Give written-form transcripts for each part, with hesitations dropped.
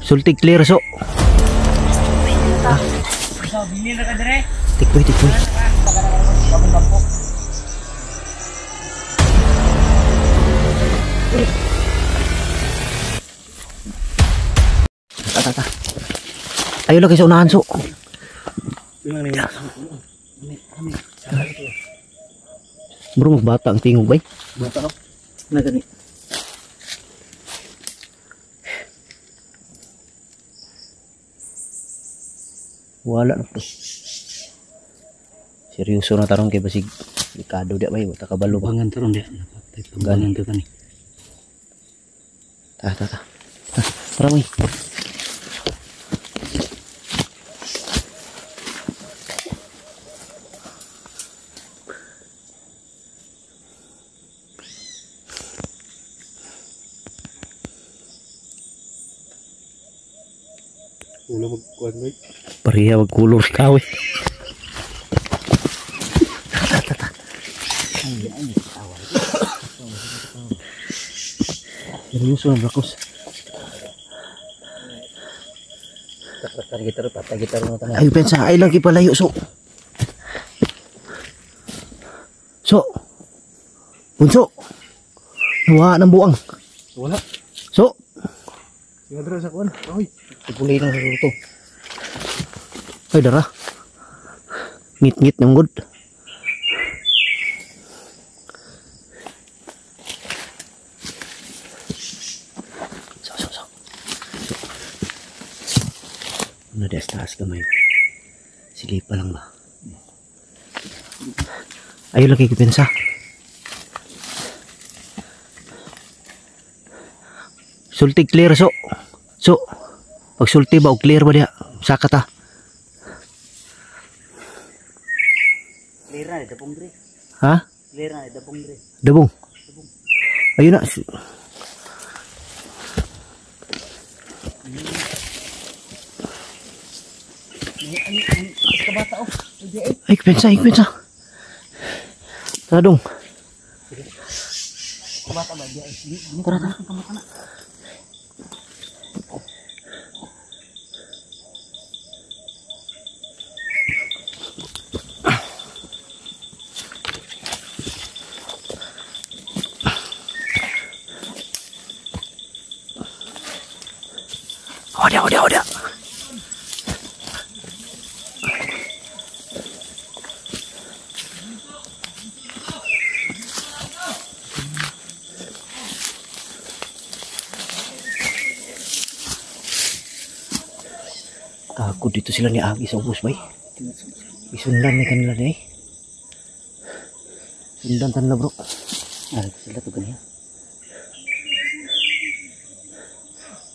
Sulti clear so. Tikboy. Ta. Ayo lagi sa unahan so. Bro, magbata ang tingog bay. Bata no? Na gani. Wala na po. Seryoso na tarong kay basig likado dia bay, wata kabalo ba. Bangan tarong dia. Bangan to tani. Ta. Tara bay. Ulo magkuhan bay. Pariya magkulor ka we. Ta. Seryoso na brakos. Patah gitar na tani. Ayo pensa ay lagi palayo so. Bunso. Nawa nang buang. Wala. So. Yung adra sa kuan. Oy. Pulay na sa luto. Ay dara. Ngit ng good. So. Ano di taas kamay. Sige pa lang ba? Ayo lagi kipensa. Sulti clear so. Pag sulti ba o clear ba dia? Saka ta. Clear na dabong dre. Ha? Clear na dabong dre. Dabong. Ayun na. Kabata oh. Ay, pensa. Tadong. Kabata ba dia? Tara. Kamata na. Oda. Takut dito sila ni Agi sa ubos bay. Isundan ni kanila ni. Sundan tanla bro. Sila to ganyan.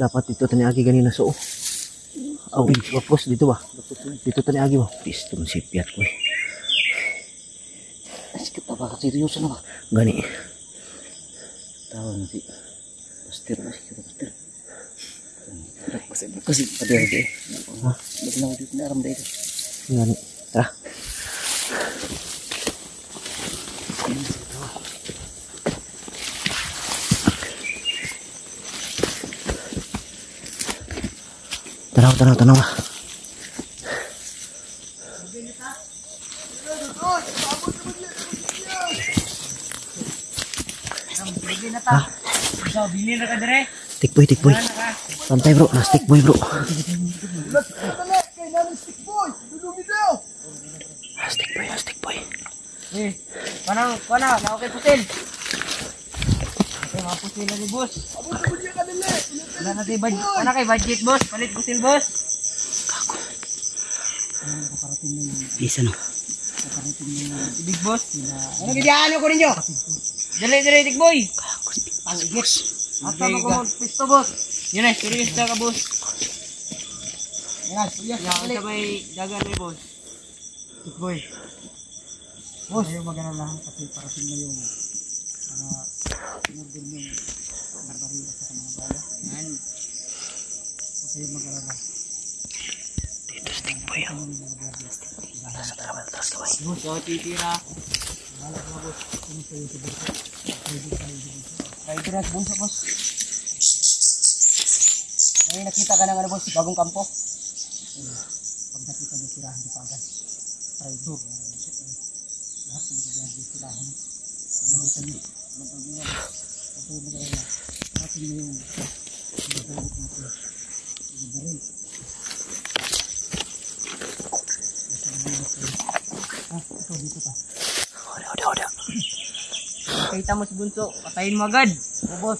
Dapat dito tani Agi ganina so. Oh, wapos dito ba? Dito tani Agi ba? Pisto man sipiat ko eh. Sikit pa ba seryoso na ba? Gani. Tawa na si Pastor. Kasi padere deh. Hah? Bagaimana dito na aram dito. Gani. Tara. Tanaw. Bili na ka dire. Tikboy. Santai bro, nas tikboy bro. Tikboy. Mana, mau ke putil. Mau putil lagi bos. Mana kay budget bos, palit putil bos. Bisa no. Big boss. Ano gidiano ko ninyo? Dali tikboy. Pangigit. Asa mo ko pisto boss? Yun eh, serious ka boss. Yan, sabay dagan ni boss. Tikboy. Boss, ayaw magana lang kasi parating na yung sinurgin yung barbariya sa mga bala. Yan. Okay, magana lang. Dito sa tikboy. Sa travel taas ka ba? Boss, ako titira. Wala ka boss. Ano sa'yo sa boss? Ay, diras bunso boss. May nakita ka ng ano boss, bagong kampo. Pag nakita niyo tirahan niyo pa agad. Traitor. Lahat ng mga tirahan. Nakita niyo. Nakita niyo yung gagawin natin. Gagawin. Ito dito pa. Oda. Nakita mo si Bunso, patayin mo agad. O boss.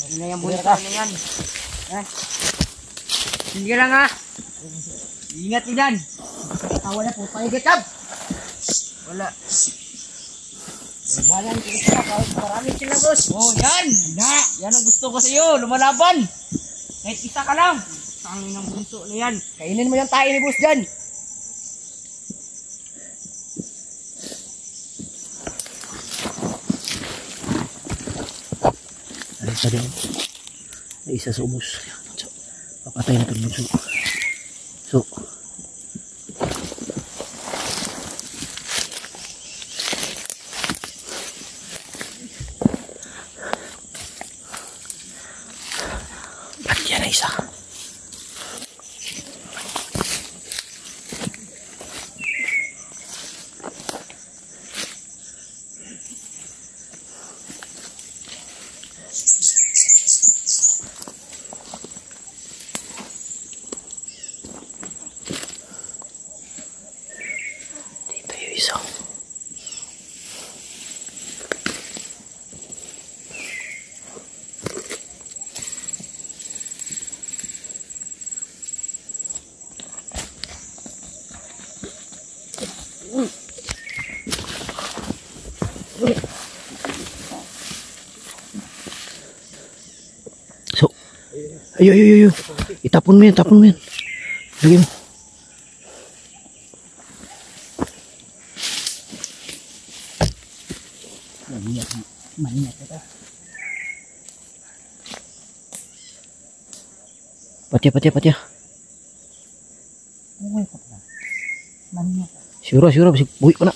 Ano na yung Bunso na yan. Sige lang ha. Ingat nyo dyan. Wala po, paigit up. Wala. Wala yung kita, marami sila boss. Oh yan. Yan ang gusto ko sa iyo, lumalaban. Kahit isa ka lang. Tangin ng Bunso na yan. Kainin mo yung tayo ni boss dyan. Tadi ay isa sa ubos. So, papatay natin yung bunso. So, at yan na isa. Isa. So, ayo. Itapon mo yan, Lagi mo. Maingat kita. Patya. Uy, patya. Maingat. Siguro, bisig buhi pa na.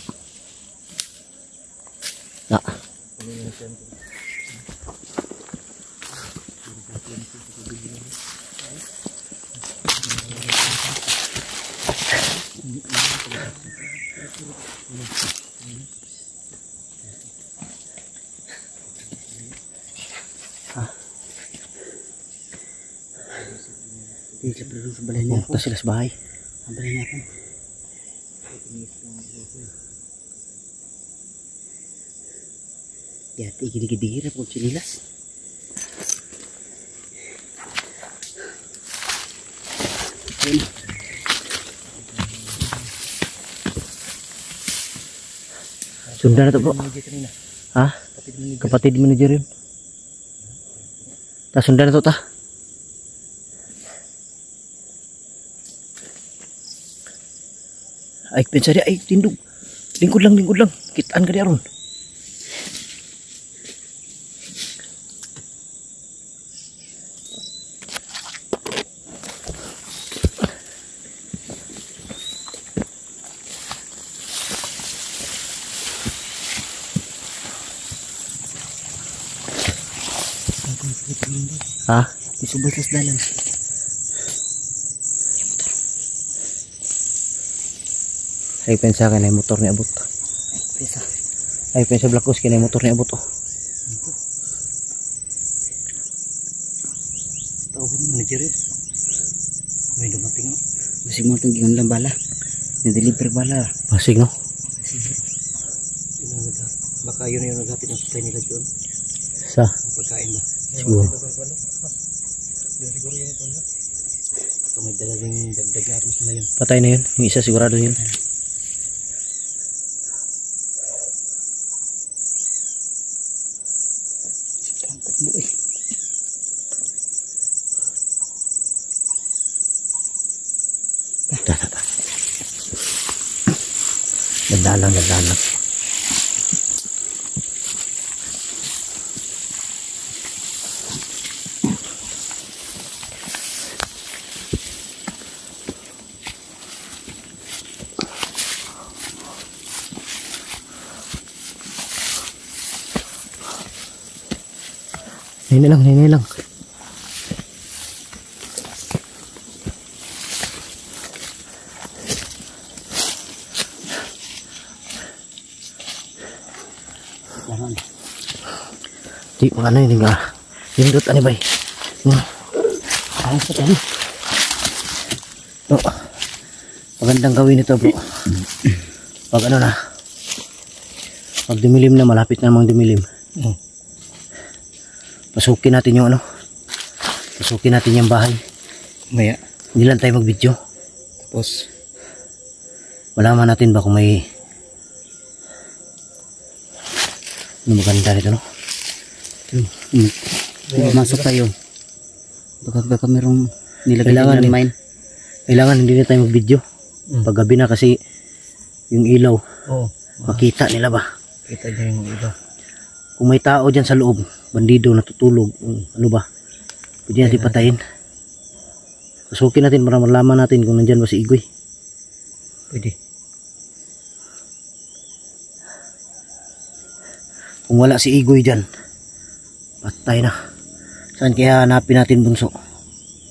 Nah. Siyempre doon sa balay niya. Punta sila sa bahay. Ang balay niya po. Yati, gini-gini po sinilas. Sundan na ito bro. Ha? Kapatid manager yun. Ta sundan na ito ta. Ay, pensari, ay, tindog. Lingkod lang. Kitaan ka di aron. Ha? Isubot sa dalan. Ay pensa ka na yung motor ni abot. Ay pensa Blackos ka na yung motor ni abot. Oh. Tawag manager yun. May dumating no. Basig mo itong gingan lang bala. Nideliver bala. Basig no. Baka yun yung naghatid ng supply nila doon. Sa? Pagkain ba? Siguro. Siguro yun ito na. Baka may dalagang dagdag na armas na yun. Patay na yun. Yung isa sigurado yun. Dandalang. Nini lang. Di mga ano yun nga. Hindot ano ba eh. Ayos pa tayo. Oh, magandang gawin ito bro. Pag ano na. Pag dumilim na, malapit na namang dumilim. Pasukin natin yung ano. Pasukin natin yung bahay. Maya. Hindi lang tayo mag-video. Tapos, malaman natin ba kung may ano maganda nito, no? masok tayo. Baka merong nilagay Kailangan ng mine. Kailangan hindi na tayo mag-video. Pag gabi na kasi yung ilaw, makita nila ba? Kita niya yung ilaw. Kung may tao dyan sa loob, bandido, natutulog, ano ba? Pwede natin patayin. Pasukin natin para malaman natin kung nandyan ba si Igoy. Pwede. Kung wala si Igoy dyan, patay na. Saan kaya hanapin natin, Bunso?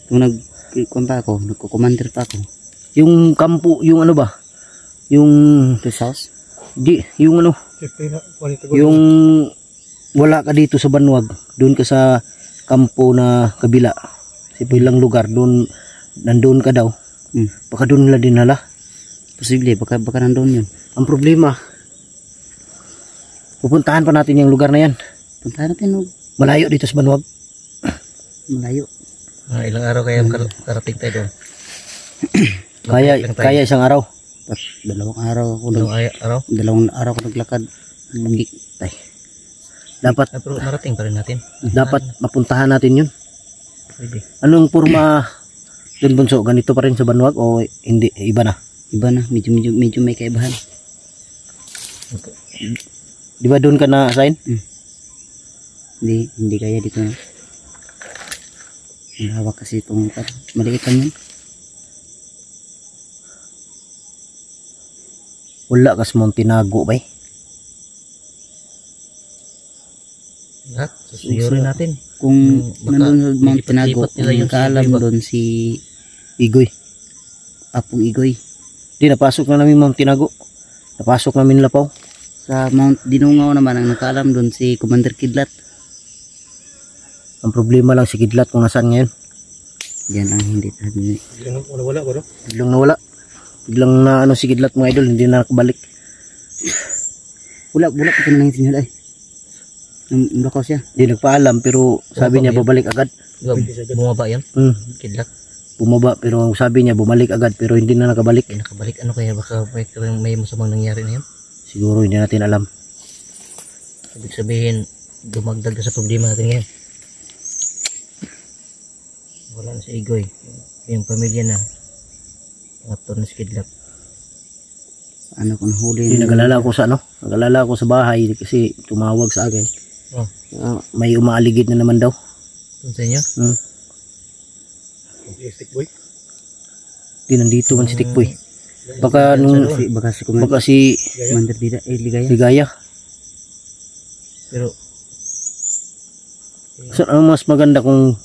Kung nagko-commander pa ako. Yung kampo, yung ano ba? Yung This house? di, yung ano? Yung wala ka dito sa Banwag, doon ka sa kampo na kabila. Sa ilang lugar, doon nandoon ka daw. Baka doon nila dinala. Posible, baka nandoon yun. Ang problema, pupuntahan pa natin yung lugar na yan. Puntahan natin. Malayo dito sa Banwag. Malayo. Ilang araw kaya karating tayo doon? Kaya isang araw. Dalawang araw ako Dalawang araw? dalawang araw ako naglakad. Tay. Dapat Pero narating pa rin natin. dapat mapuntahan natin yun. Pwede. Anong purma doon, Bunso? Ganito pa rin sa Banwag o hindi? Iba na? Iba na, medyo may kaibahan. Di ba doon ka na-assign? Hindi kaya dito. Ang hawak kasi itong maliit lang yun. Wala kas Montinago ba eh? Lahat, susuyurin natin. Kung Baka nandun sa Mount Pinago, lipat-lipat nila yung nakaalam si Igoy ba? doon si Igoy. Apong Igoy. Di, napasok na namin Montinago. Napasok namin Lapaw. Sa Mount Dinungaw naman, ang nakaalam doon si Commander Kidlat. Ang problema lang si Kidlat kung nasaan ngayon. Yan ang hindi tabi. Biglang nawala. Biglang na ano si Kidlat mga idol, hindi na nakabalik. Wala pa na nang sinyal ay. Ang lakaw siya. Hindi nagpaalam pero sabi niya babalik agad. Bumaba yan? Kidlat. Bumaba pero ang sabi niya bumalik agad pero hindi na nakabalik. Nakabalik. Ano kaya? Baka may masamang nangyari na yan? Siguro hindi natin alam. Ibig sabihin, dumagdag ka sa problema natin ngayon. Wala na si Igoy. Yung pamilya na. Ngato na si Kidlat. Ano kung huli. Hindi nag-alala ako sa ano. Nag-alala ako sa bahay kasi tumawag sa akin. May umaaligid na naman daw. Doon sa inyo? Stick boy? Hindi nandito man si Tikboy. Baka nung baka si Commander Ligaya. Ligaya. Pero So, ano mas maganda kung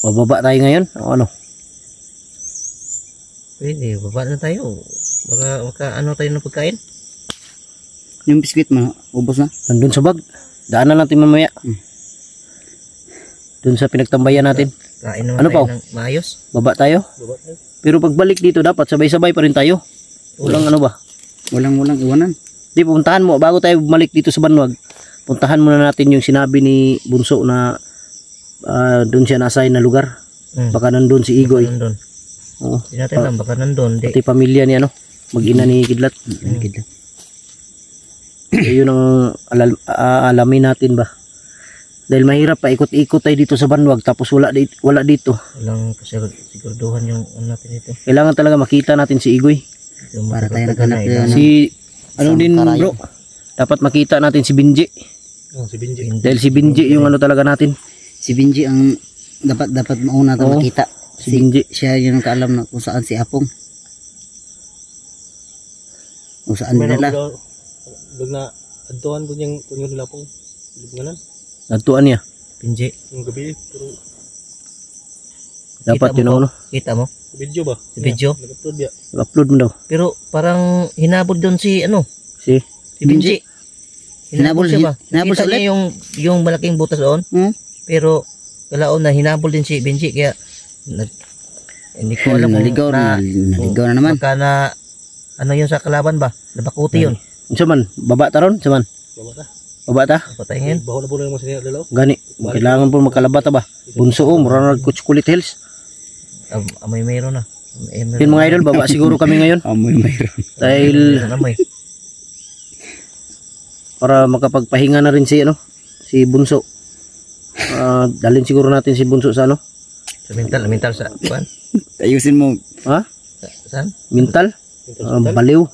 bababa tayo ngayon? O ano? pwede, baba na tayo. Baka ano tayo ng pagkain? Yung biskwit mo, ubos na. Nandun sa bag. Daanan natin mamaya. Doon sa pinagtambayan natin. Kain naman Ano tayo pa? ng maayos. Baba tayo. Pero pagbalik dito dapat sabay-sabay pa rin tayo. Walang ano ba? Walang iwanan. Di, puntahan mo. Bago tayo bumalik dito sa Banwag, puntahan muna natin yung sinabi ni Bunso na doon siya na-assign na lugar. Baka nandun si Igoy. Baka nandun. Oo. Hindi natin alam, baka nandun. Di. Pati pamilya ni ano, mag-ina ni Kidlat. Kidlat. Yun ang alamin natin ba. Dahil mahirap pa ikot-ikot tayo dito sa Banwag tapos wala dito. Walang siguraduhan yung ano natin dito. Kailangan talaga makita natin si Igoy. Para tayo naghanap yan. Si ano Isang din karayo. bro. Dapat makita natin si Binji. Si Benji. Dahil si Binji yung ano talaga natin. Si Benji ang dapat mauna tayo Oo. makita. Si Benji. Siya yung kaalam na kung saan si Apong. Kung saan dinala. Dog na adtuan po niyang kunyo nila pong lubnganan. Nagtuan niya. Pinji. Yung gabi pero Dapat Kita yun mo ano. Kita mo? video ba? Sa video? Nag-upload ya. Upload mo daw. Pero parang hinabol doon si ano? Si Si Pinji. Hinabol siya ba? hinabol Kita siya ulit? niya yung malaking butas doon. Hmm? Pero kalaon na hinabol din si Benji kaya hindi ko alam kung Naligaw na naman. baka na ano yun sa kalaban ba? Nabakuti yun. Unsa man, baba ta ron, unsa man? Baba ta. Baba ta. Patayin. Baho na po na yung mga sinila dalaw. Gani, kailangan po makalabat ta ba? Bunso mura na Kulit Hills. Amoy mayroon na. Yun mga idol, baba siguro kami ngayon Amoy mayroon. dahil Amoy. para makapagpahinga na rin si si Bunso. Dalhin siguro natin si Bunso sa Sa mental sa kuan. Ayusin mo. ha? Saan? Mental? Baliw.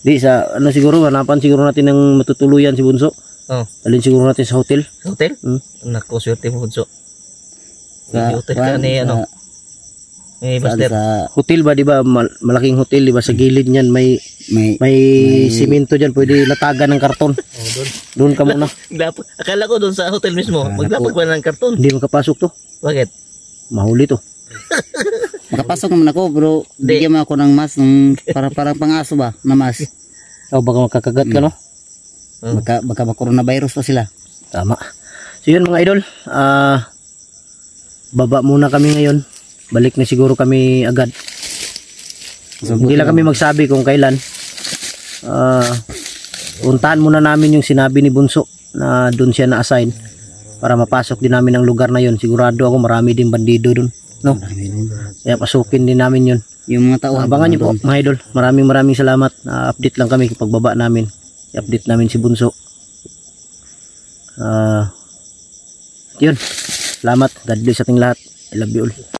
Di sa siguro hanapan siguro natin ng matutuluyan si Bunso. Oh, Dalhin siguro natin sa hotel. sa hotel? Hmm. Nako, swerte mo Bunso. Sa Hotel ka ni sa Buster. Hotel ba, di ba? Malaking hotel, di ba? Sa gilid niyan may may simento diyan, pwede latagan ng karton. Doon ka muna. Akala ko doon sa hotel mismo, maglapag pa ng karton. Hindi makapasok to. Bakit? Mahuli to. makapasok naman ako, bro. Bigyan mo ako ng mas parang pangaso ba na mas. O baka makakagat ka, no? Baka coronavirus pa sila. Tama. So yun mga idol, baba muna kami ngayon. Balik na siguro kami agad. Hindi lang kami magsabi kung kailan. Puntahan muna namin yung sinabi ni Bunso na doon siya na-assign para mapasok din namin ang lugar na yun. Sigurado ako marami din bandido doon, no? Kaya pasukin din namin yun. Yung mga tao. Abangan niyo po mga idol. Maraming salamat. Update lang kami kapag baba namin. I-update namin si Bunso. Yun. Salamat. God bless ating lahat. I love you all.